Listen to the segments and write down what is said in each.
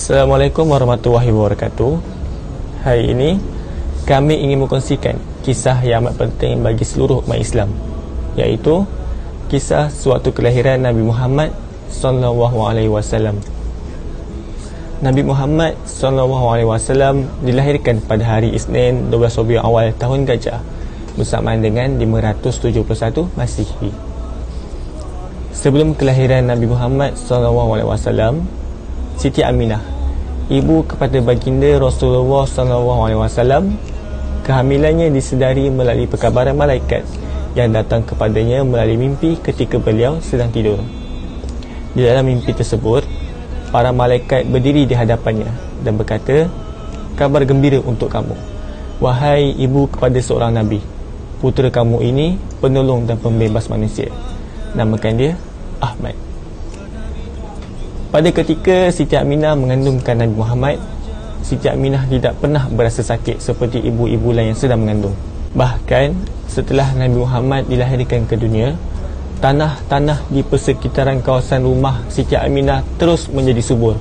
Assalamualaikum warahmatullahi wabarakatuh. Hari ini kami ingin mengkongsikan kisah yang amat penting bagi seluruh umat Islam, iaitu kisah suatu kelahiran Nabi Muhammad SAW. Nabi Muhammad SAW dilahirkan pada hari Isnin 12 Rabiul Awal tahun Gajah bersamaan dengan 571 Masihi. Sebelum kelahiran Nabi Muhammad SAW, Siti Aminah, ibu kepada baginda Rasulullah SAW, kehamilannya disedari melalui perkabaran malaikat yang datang kepadanya melalui mimpi ketika beliau sedang tidur. Di dalam mimpi tersebut, para malaikat berdiri di hadapannya dan berkata, "Kabar gembira untuk kamu, wahai ibu kepada seorang Nabi. Putera kamu ini penolong dan pembebas manusia. Namakan dia Ahmad." Pada ketika Siti Aminah mengandungkan Nabi Muhammad, Siti Aminah tidak pernah berasa sakit seperti ibu-ibu lain yang sedang mengandung. Bahkan setelah Nabi Muhammad dilahirkan ke dunia, tanah-tanah di persekitaran kawasan rumah Siti Aminah terus menjadi subur.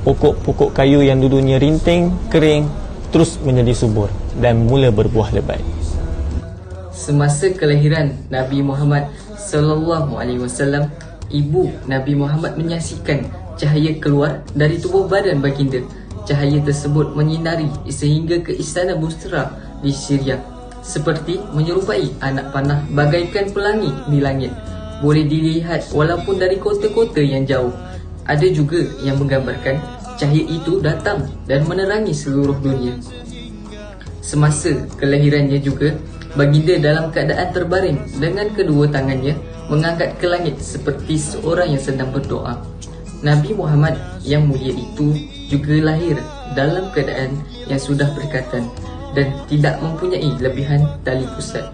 Pokok-pokok kayu yang dulunya rinting, kering, terus menjadi subur dan mula berbuah lebat. Semasa kelahiran Nabi Muhammad SAW, ibu Nabi Muhammad menyaksikan cahaya keluar dari tubuh badan baginda. Cahaya tersebut menyinari sehingga ke istana Busra di Syria, seperti menyerupai anak panah bagaikan pelangi di langit. Boleh dilihat walaupun dari kota-kota yang jauh. Ada juga yang menggambarkan cahaya itu datang dan menerangi seluruh dunia. Semasa kelahirannya juga, baginda dalam keadaan terbaring dengan kedua tangannya mengangkat ke langit seperti seorang yang sedang berdoa. Nabi Muhammad yang mulia itu juga lahir dalam keadaan yang sudah berikatan dan tidak mempunyai lebihan tali pusat.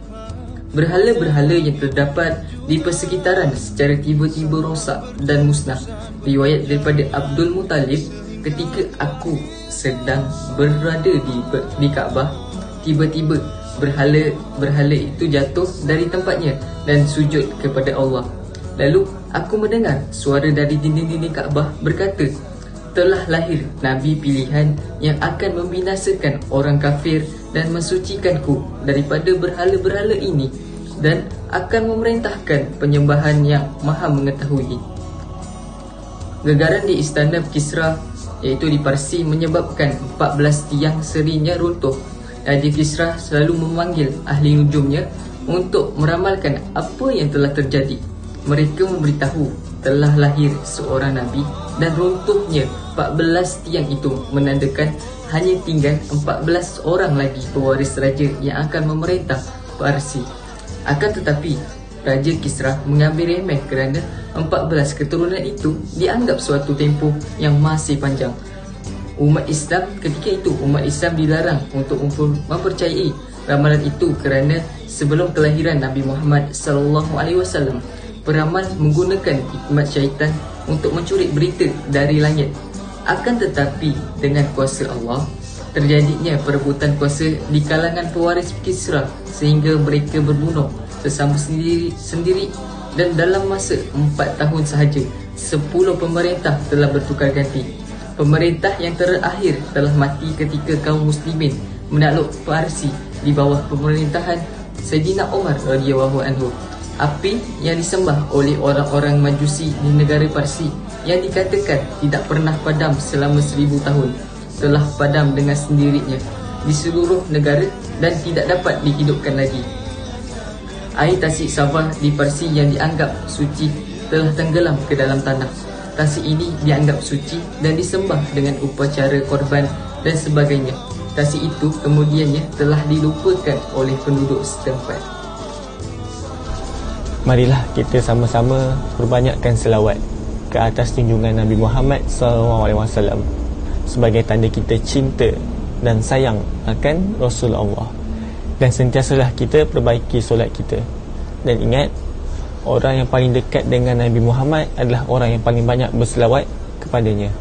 Berhala-berhala yang terdapat di persekitaran secara tiba-tiba rosak dan musnah. Riwayat daripada Abdul Muttalib, ketika aku sedang berada di Kaabah, tiba-tiba berhala itu jatuh dari tempatnya dan sujud kepada Allah. Lalu aku mendengar suara dari dinding-dinding Kaabah berkata, "Telah lahir Nabi pilihan yang akan membinasakan orang kafir dan mensucikanku daripada berhala-berhala ini dan akan memerintahkan penyembahan yang maha mengetahui." Gegaran di istana Kisra, iaitu di Parsi, menyebabkan 14 tiang serinya runtuh. Raja Kisra selalu memanggil ahli nujumnya untuk meramalkan apa yang telah terjadi. Mereka memberitahu telah lahir seorang Nabi dan runtuhnya 14 tiang itu menandakan hanya tinggal 14 orang lagi pewaris raja yang akan memerintah Parsi. Akan tetapi, Raja Kisra mengambil remeh kerana 14 keturunan itu dianggap suatu tempoh yang masih panjang. Umat Islam ketika itu, umat Islam dilarang untuk mempercayai ramalan itu kerana sebelum kelahiran Nabi Muhammad SAW, peramal menggunakan hikmat syaitan untuk mencuri berita dari langit. Akan tetapi dengan kuasa Allah, terjadinya perebutan kuasa di kalangan pewaris Kisra sehingga mereka berbunuh sesama sendiri dan dalam masa 4 tahun sahaja 10 pemerintah telah bertukar ganti. Pemerintah yang terakhir telah mati ketika kaum muslimin menakluk Parsi di bawah pemerintahan Sayyidina Umar radhiyallahu anhu. Api yang disembah oleh orang-orang Majusi di negara Parsi yang dikatakan tidak pernah padam selama 1000 tahun telah padam dengan sendirinya di seluruh negara dan tidak dapat dihidupkan lagi. Air tasik Sabah di Parsi yang dianggap suci telah tenggelam ke dalam tanah. Tasik ini dianggap suci dan disembah dengan upacara korban dan sebagainya. Tasik itu kemudiannya telah dilupakan oleh penduduk setempat. Marilah kita sama-sama perbanyakkan selawat ke atas junjungan Nabi Muhammad SAW sebagai tanda kita cinta dan sayang akan Rasulullah. Dan sentiasalah kita perbaiki solat kita. Dan ingat, orang yang paling dekat dengan Nabi Muhammad adalah orang yang paling banyak berselawat kepadanya.